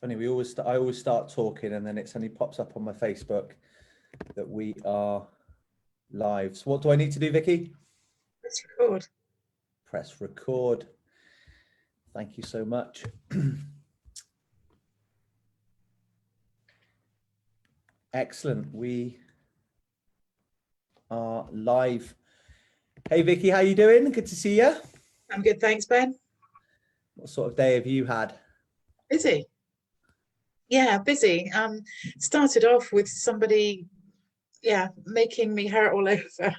Funny, I always start talking and then it suddenly pops up on my Facebook that we are live. So what do I need to do, Vicky? Let's record. Press record. Thank you so much. Excellent. We are live. Hey Vicky, how you doing? Good to see you. I'm good, thanks, Ben. What sort of day have you had? Busy. Yeah, busy. Started off with somebody, making me hurt all over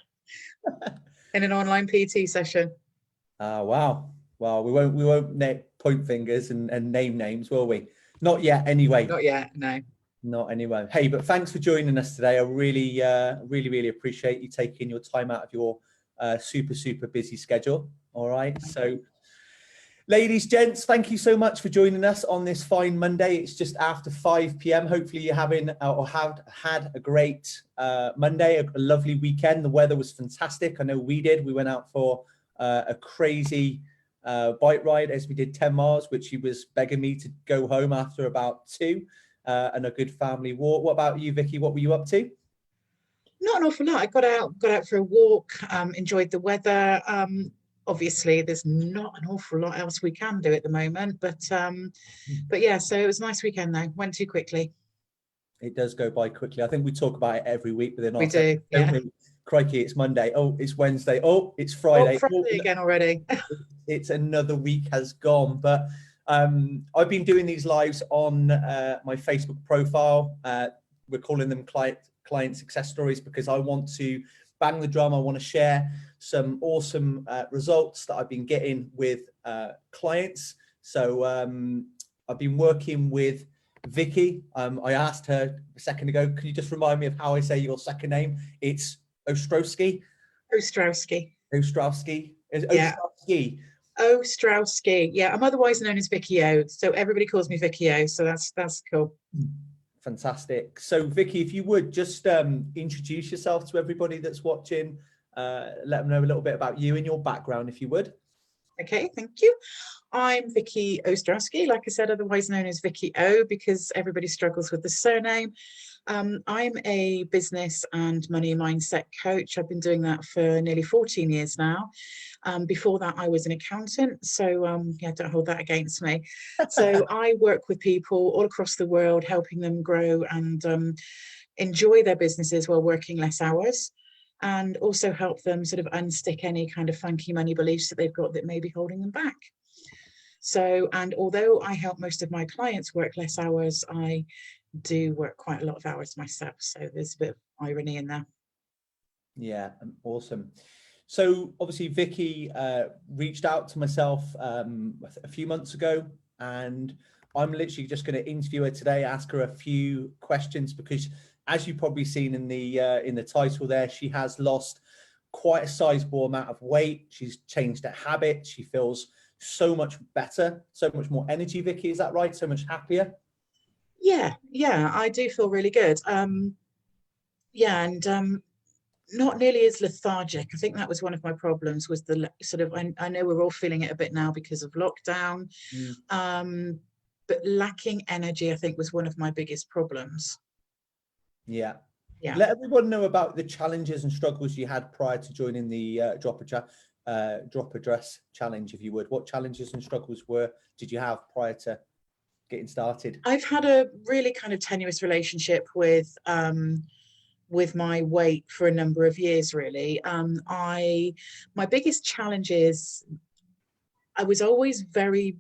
in an online PT session. Wow. Well, we won't point fingers and name names, will we? Not yet, anyway. Not yet, no. Not anyway. Hey, but thanks for joining us today. I really appreciate you taking your time out of your super busy schedule. All right. So, ladies, gents, thank you so much for joining us on this fine Monday. It's just after 5 p.m. Hopefully you're having or have had a great Monday, a lovely weekend. The weather was fantastic. I know we did. We went out for a crazy bike ride as we did 10 miles, which he was begging me to go home after about 2, and a good family walk. What about you, Vicky? What were you up to? Not an awful lot. I got out for a walk, enjoyed the weather. Obviously, there's not an awful lot else we can do at the moment, but yeah, so it was a nice weekend though. Went too quickly. It does go by quickly. I think we talk about it every week, but then we do. Yeah. Crikey, it's Monday. Oh, it's Wednesday. Oh, it's Friday. Friday again already. It's another week has gone. But I've been doing these lives on my Facebook profile. We're calling them client success stories because I want to bang the drum. I want to share some awesome results that I've been getting with clients. So I've been working with Vicky. I asked her a second ago, can you just remind me of how I say your second name? It's Ostrowski. Ostrowski. Ostrowski. Yeah. Ostrowski. Ostrowski. Yeah, I'm otherwise known as Vicki O. So everybody calls me Vicki O. So that's cool. Fantastic. So Vicky, if you would just introduce yourself to everybody that's watching, let them know a little bit about you and your background, if you would. Okay, thank you. I'm Vicki Ostrowski, like I said, otherwise known as Vicki O, because everybody struggles with the surname. I'm a business and money mindset coach. I've been doing that for nearly 14 years now. Before that, I was an accountant. So don't hold that against me. So I work with people all across the world, helping them grow and enjoy their businesses while working less hours, and also help them sort of unstick any kind of funky money beliefs that they've got that may be holding them back. So, and although I help most of my clients work less hours, I do work quite a lot of hours myself. So there's a bit of irony in there. Yeah, awesome. So obviously Vicky reached out to myself a few months ago, and I'm literally just going to interview her today, ask her a few questions, because as you've probably seen in the title there, she has lost quite a sizable amount of weight. She's changed her habits. She feels so much better, so much more energy, Vicky. Is that right? So much happier? Yeah, I do feel really good. Not nearly as lethargic. I think that was one of my problems, was the sort of, I know we're all feeling it a bit now because of lockdown, but lacking energy, I think, was one of my biggest problems. Yeah. Let everyone know about the challenges and struggles you had prior to joining the Drop a Dress challenge, if you would. What challenges and struggles did you have prior to getting started? I've had a really kind of tenuous relationship with my weight for a number of years, really. My biggest challenge is I was always very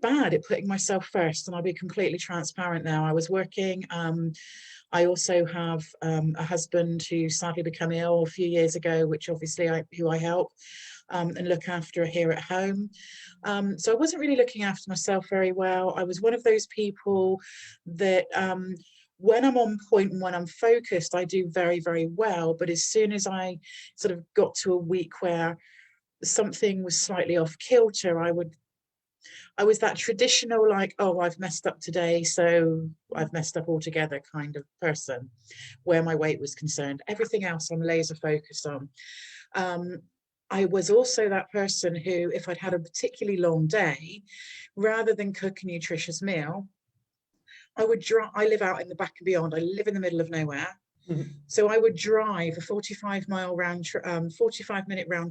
bad at putting myself first, and I'll be completely transparent now. I was working. I also have a husband who sadly became ill a few years ago, which obviously who I help and look after here at home. So I wasn't really looking after myself very well. I was one of those people that when I'm on point and when I'm focused, I do very, very well. But as soon as I sort of got to a week where something was slightly off kilter, I was that traditional, like, oh, I've messed up today, so I've messed up altogether kind of person, where my weight was concerned. Everything else I'm laser focused on. I was also that person who, if I'd had a particularly long day, rather than cook a nutritious meal, I would drive. I live out in the back and beyond. I live in the middle of nowhere. So I would drive a 45-minute round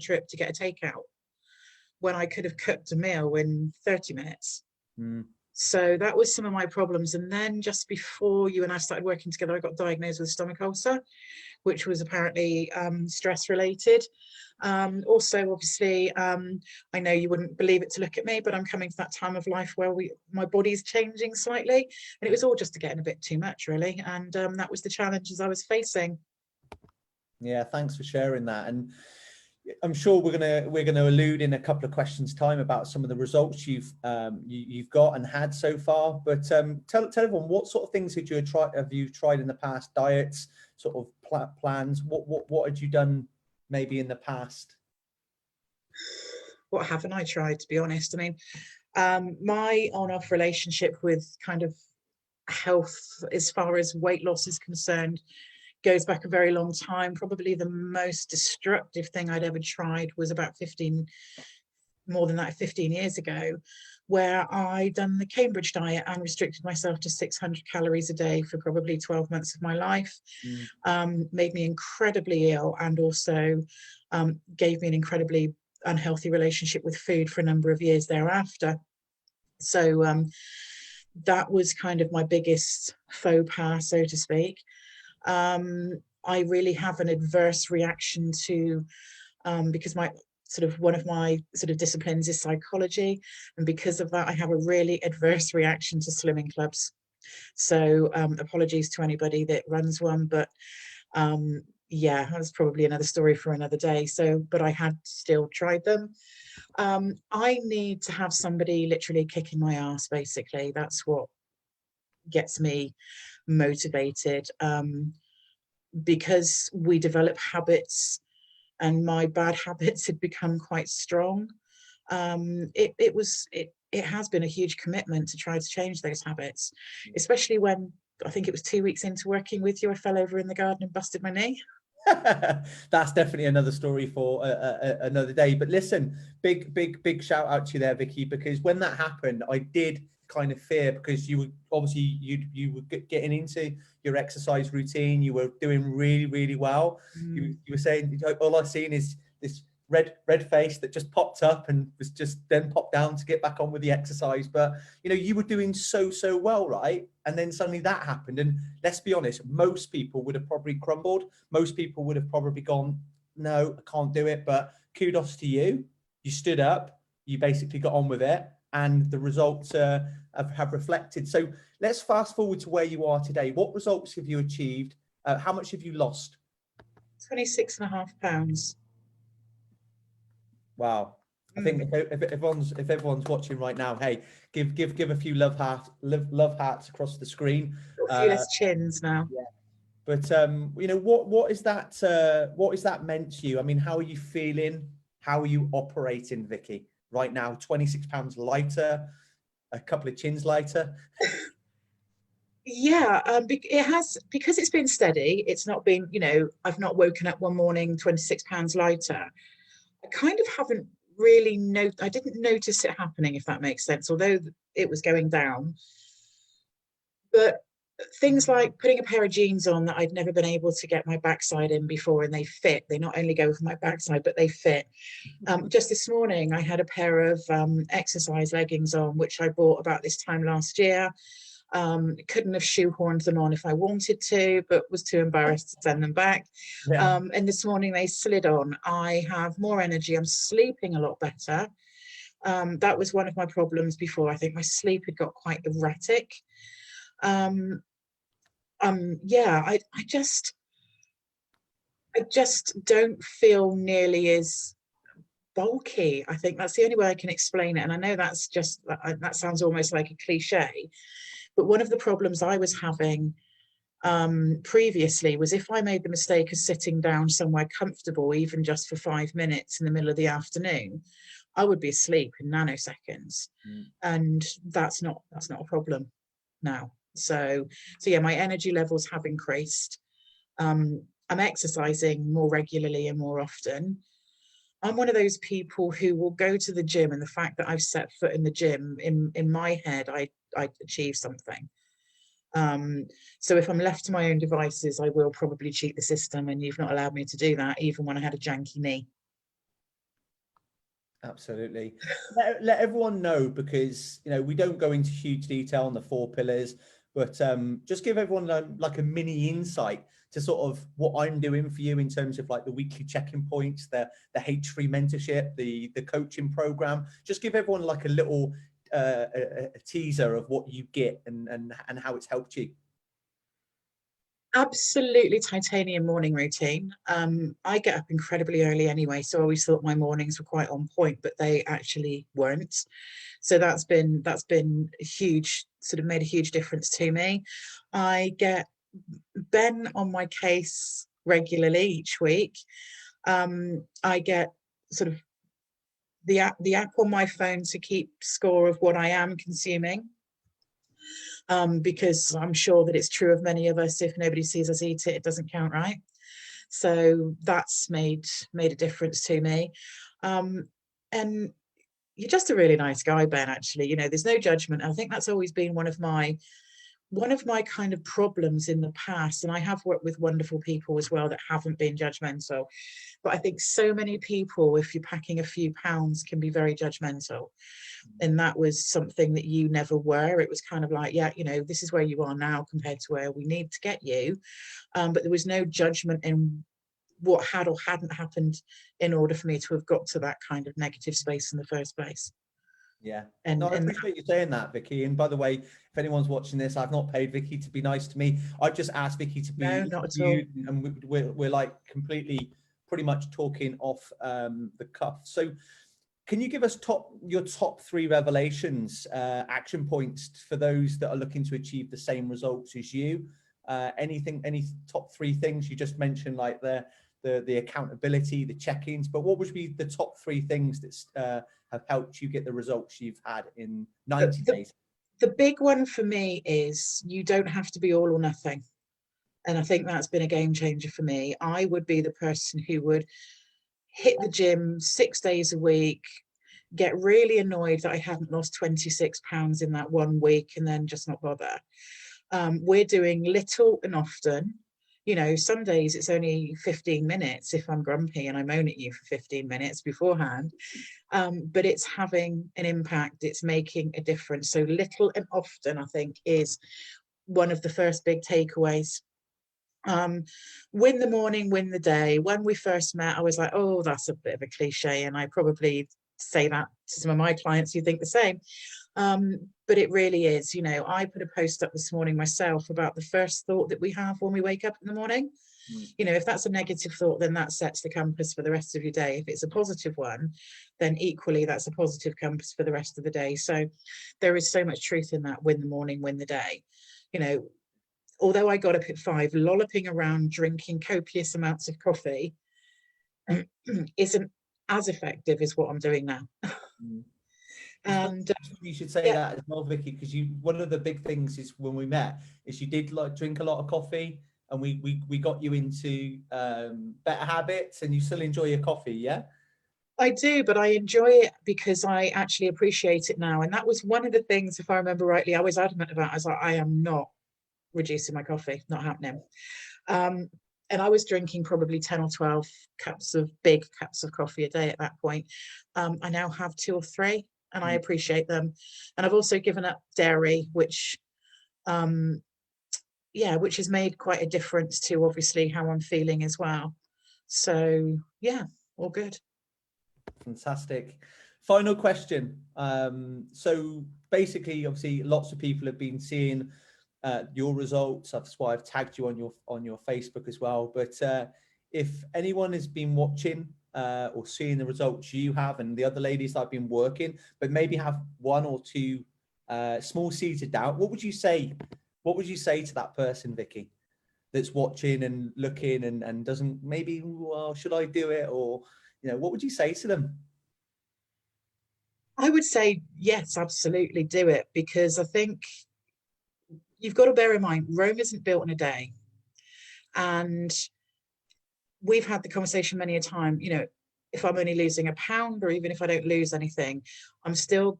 trip to get a takeout when I could have cooked a meal in 30 minutes. So that was some of my problems. And then just before you and I started working together, I got diagnosed with a stomach ulcer, which was apparently stress related. Also, obviously, I know you wouldn't believe it to look at me, but I'm coming to that time of life where my body's changing slightly, and it was all just getting a bit too much, really. And that was the challenges I was facing. Yeah, thanks for sharing that. And I'm sure we're gonna allude in a couple of questions time about some of the results you've got and had so far. But tell everyone, what sort of things have you tried in the past? Diets, sort of plans. What had you done maybe in the past? What haven't I tried, to be honest? I mean, my on-off relationship with kind of health, as far as weight loss is concerned, goes back a very long time. Probably the most destructive thing I'd ever tried was about 15 years ago, where I done the Cambridge diet and restricted myself to 600 calories a day for probably 12 months of my life. Made me incredibly ill, and also gave me an incredibly unhealthy relationship with food for a number of years thereafter. So that was kind of my biggest faux pas, so to speak. I really have an adverse reaction to, because one of my sort of disciplines is psychology, and because of that I have a really adverse reaction to slimming clubs. So apologies to anybody that runs one, but yeah, that's probably another story for another day. So, but I had still tried them. I need to have somebody literally kicking my ass, basically. That's what gets me motivated, because we develop habits, and my bad habits had become quite strong. It has been a huge commitment to try to change those habits, especially when I think it was 2 weeks into working with you, I fell over in the garden and busted my knee. That's definitely another story for another day. But listen, big shout out to you there, Vicky, because when that happened, I did kind of fear, because you were obviously you were getting into your exercise routine, you were doing really well. You were saying all I've seen is this red face that just popped up and was just then popped down to get back on with the exercise. But you know, you were doing so well, right? And then suddenly that happened, and let's be honest, most people would have probably crumbled. Most people would have probably gone, no, I can't do it. But kudos to you, you stood up, you basically got on with it, and the results have reflected. So let's fast forward to where you are today. What results have you achieved? How much have you lost? 26.5 pounds. Wow. I think if everyone's watching right now, hey, give a few love hearts across the screen. A few less chins now. Yeah. But you know, what is that meant to you? I mean, how are you feeling? How are you operating, Vicky, right now? 26 pounds lighter, a couple of chins lighter. Yeah, it has, because it's been steady. It's not been, you know, I've not woken up one morning 26 pounds lighter. I kind of haven't really I didn't notice it happening, if that makes sense, although it was going down. But things like putting a pair of jeans on that I'd never been able to get my backside in before, and they fit. They not only go for my backside, but they fit. Just this morning, I had a pair of exercise leggings on, which I bought about this time last year. Couldn't have shoehorned them on if I wanted to, but was too embarrassed to send them back. Yeah. And this morning they slid on. I have more energy. I'm sleeping a lot better. That was one of my problems before. I think my sleep had got quite erratic. Yeah, I just don't feel nearly as bulky. I think that's the only way I can explain it. And I know that's just, that sounds almost like a cliche, but one of the problems I was having previously was if I made the mistake of sitting down somewhere comfortable, even just for 5 minutes in the middle of the afternoon, I would be asleep in nanoseconds. And that's not a problem now. So yeah, my energy levels have increased. I'm exercising more regularly and more often. I'm one of those people who will go to the gym, and the fact that I've set foot in the gym, in my head, I achieve something. So if I'm left to my own devices, I will probably cheat the system, and you've not allowed me to do that, even when I had a janky knee. Absolutely. Let everyone know, because we don't go into huge detail on the 4 pillars, but just give everyone like a mini insight to sort of what I'm doing for you in terms of like the weekly check-in points, the H3 mentorship, the coaching program. Just give everyone like a little a teaser of what you get and how it's helped you. Absolutely titanium morning routine. I get up incredibly early anyway, so I always thought my mornings were quite on point, but they actually weren't. So that's been a huge, sort of made a huge difference to me. I get Ben on my case regularly each week. I get sort of the app on my phone to keep score of what I am consuming. Because I'm sure that it's true of many of us. If nobody sees us eat it, it doesn't count, right? So that's made a difference to me. And you're just a really nice guy, Ben, actually. There's no judgment. I think that's always been one of my kind of problems in the past. And I have worked with wonderful people as well that haven't been judgmental. But I think so many people, if you're packing a few pounds, can be very judgmental. And that was something that you never were. It was kind of like, yeah, this is where you are now compared to where we need to get you. But there was no judgment in what had or hadn't happened in order for me to have got to that kind of negative space in the first place. Yeah. And No, I appreciate you saying that, Vicky. And by the way, if anyone's watching this, I've not paid Vicky to be nice to me. I've just asked Vicky to be no, not at all. and we're like completely pretty much talking off the cuff. So can you give us your top 3 revelations, action points for those that are looking to achieve the same results as you? Any top 3 things? You just mentioned like the accountability, the check-ins, but what would be the top 3 things that have helped you get the results you've had in 90 days? The big one for me is you don't have to be all or nothing. And I think that's been a game changer for me. I would be the person who would hit the gym 6 days a week, get really annoyed that I hadn't lost 26 pounds in that 1 week, and then just not bother. We're doing little and often. Some days it's only 15 minutes if I'm grumpy and I moan at you for 15 minutes beforehand. But it's having an impact. It's making a difference. So little and often, I think, is one of the first big takeaways. Win the morning, win the day. When we first met, I was like, oh, that's a bit of a cliche. And I probably say that to some of my clients who think the same. But it really is. I put a post up this morning myself about the first thought that we have when we wake up in the morning. If that's a negative thought, then that sets the compass for the rest of your day. If it's a positive one, then equally that's a positive compass for the rest of the day. So there is so much truth in that. Win the morning, win the day. Although I got up at 5, lolloping around drinking copious amounts of coffee isn't as effective as what I'm doing now. And you should say that as well, Vicky, because one of the big things is when we met is you did like drink a lot of coffee, and we got you into better habits, and you still enjoy your coffee. Yeah, I do, but I enjoy it because I actually appreciate it now. And that was one of the things, if I remember rightly, I was adamant about. I was like, I am not reducing my coffee, not happening. And I was drinking probably 10 or 12 big cups of coffee a day at that point. I now have 2 or 3, and I appreciate them. And I've also given up dairy, which has made quite a difference to obviously how I'm feeling as well. So yeah, all good. Fantastic. Final question. So basically, obviously, lots of people have been seeing your results. That's why I've tagged you on your Facebook as well. But if anyone has been watching or seeing the results you have, and the other ladies that I've been working, but maybe have 1 or 2 small seeds of doubt, what would you say? What would you say to that person, Vicky, that's watching and looking and doesn't maybe, well, should I do it? Or, what would you say to them? I would say, yes, absolutely do it, because I think you've got to bear in mind, Rome isn't built in a day. And we've had the conversation many a time, if I'm only losing £1, or even if I don't lose anything, I'm still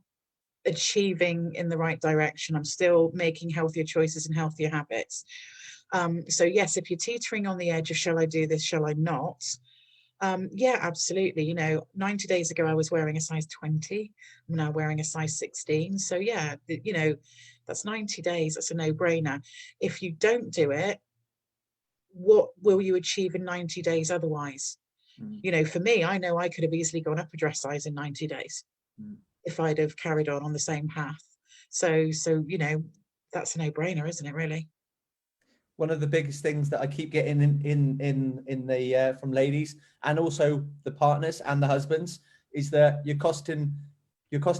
achieving in the right direction. I'm still making healthier choices and healthier habits. So yes, if you're teetering on the edge of shall I do this, shall I not? Yeah, absolutely. You know, 90 days ago I was wearing a size 20. I'm now wearing a size 16. So yeah, you know, that's 90 days. That's a no-brainer. If you don't do it, what will you achieve in 90 days otherwise? You know, for me, I know I could have easily gone up a dress size in 90 days if I'd have carried on the same path. So you know, that's a no-brainer, isn't it, really? One of the biggest things that I keep getting in the from ladies, and also the partners and the husbands, is that you're costing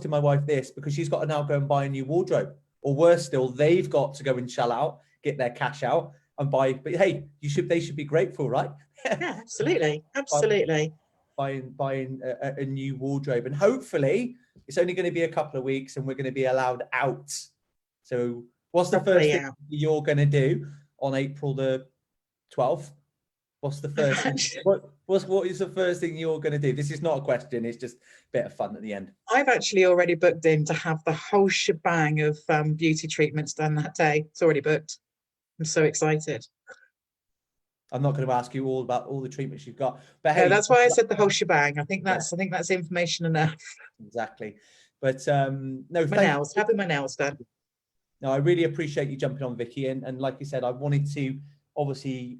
my wife this because she's got to now go and buy a new wardrobe, or worse still, they've got to go and shell out, get their cash out and buy. But hey, they should be grateful, right? Yeah, absolutely, absolutely. Buying a new wardrobe, and hopefully it's only going to be a couple of weeks and we're going to be allowed out. So what's the first thing you're going to do on April the 12th? What's the first thing? What is the first thing you're going to do? This is not a question, it's just a bit of fun at the end. I've actually already booked in to have the whole shebang of beauty treatments done that day. It's already booked. I'm so excited. I'm not going to ask you all about all the treatments you've got, but hey, hey, that's why I said the whole shebang. I think that's information enough. Exactly. But no, having my nails done. No, I really appreciate you jumping on, Vicki, and like you said, I wanted to obviously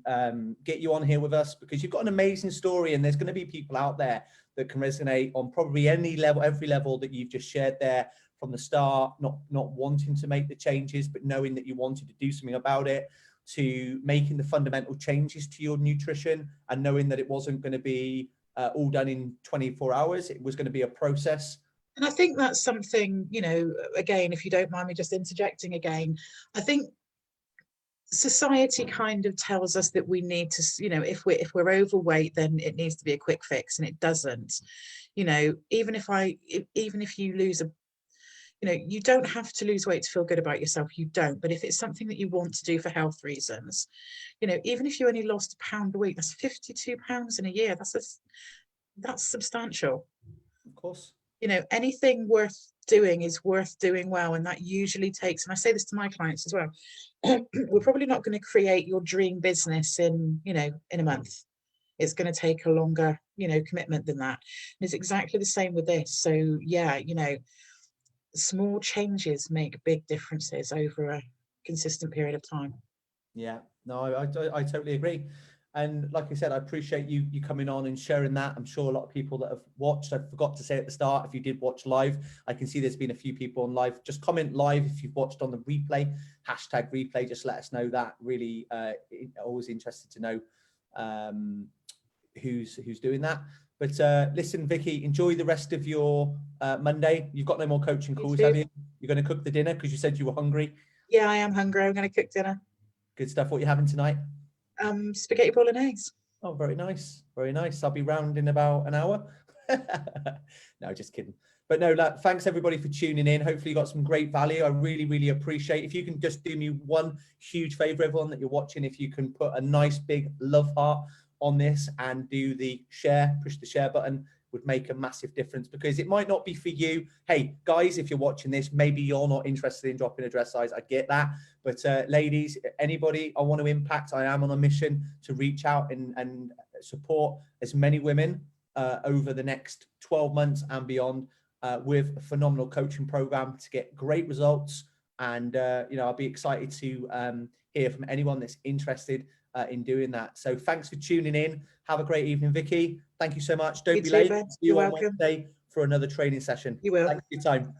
get you on here with us because you've got an amazing story, and there's going to be people out there that can resonate on probably any level, every level that you've just shared there from the start, not wanting to make the changes, but knowing that you wanted to do something about it, to making the fundamental changes to your nutrition and knowing that it wasn't going to be all done in 24 hours. It was going to be a process. And I think that's something, you know, again, if you don't mind me just interjecting again, I think society kind of tells us that we need to, you know, if we're overweight, then it needs to be a quick fix, and it doesn't. You know, even if you lose a, you know, you don't have to lose weight to feel good about yourself. You don't. But if it's something that you want to do for health reasons, you know, even if you only lost £1 a week, that's £52 in a year. That's substantial. Of course. You know, anything worth doing is worth doing well, and that usually takes, and I say this to my clients as well, we're probably not going to create your dream business in, you know, in a month. It's going to take a longer, you know, commitment than that. And it's exactly the same with this. So yeah, you know, small changes make big differences over a consistent period of time. Yeah, no, I totally agree. And like I said, I appreciate you coming on and sharing that. I'm sure a lot of people that have watched, I forgot to say at the start, if you did watch live, I can see there's been a few people on live. Just comment live if you've watched on the replay, #replay, just let us know that. Really always interested to know who's doing that. But listen, Vicki, enjoy the rest of your Monday. You've got no more coaching calls, have you? You're going to cook the dinner because you said you were hungry. Yeah, I am hungry. I'm going to cook dinner. Good stuff. What are you having tonight? Spaghetti bolognese. Oh, very nice. Very nice. I'll be round in about an hour. No, just kidding. But no, thanks everybody for tuning in. Hopefully you got some great value. I really, really appreciate. If you can just do me one huge favor, everyone that you're watching, if you can put a nice big love heart on this and do the share, push the share button, would make a massive difference, because it might not be for you. Hey guys, if you're watching this, maybe you're not interested in dropping a dress size. I get that. But ladies, anybody I want to impact, I am on a mission to reach out and support as many women over the next 12 months and beyond with a phenomenal coaching program to get great results. And you know, I'll be excited to hear from anyone that's interested in doing that. So thanks for tuning in. Have a great evening, Vicki. Thank you so much. Don't be late. See you on Wednesday for another training session. You will. Thanks for your time.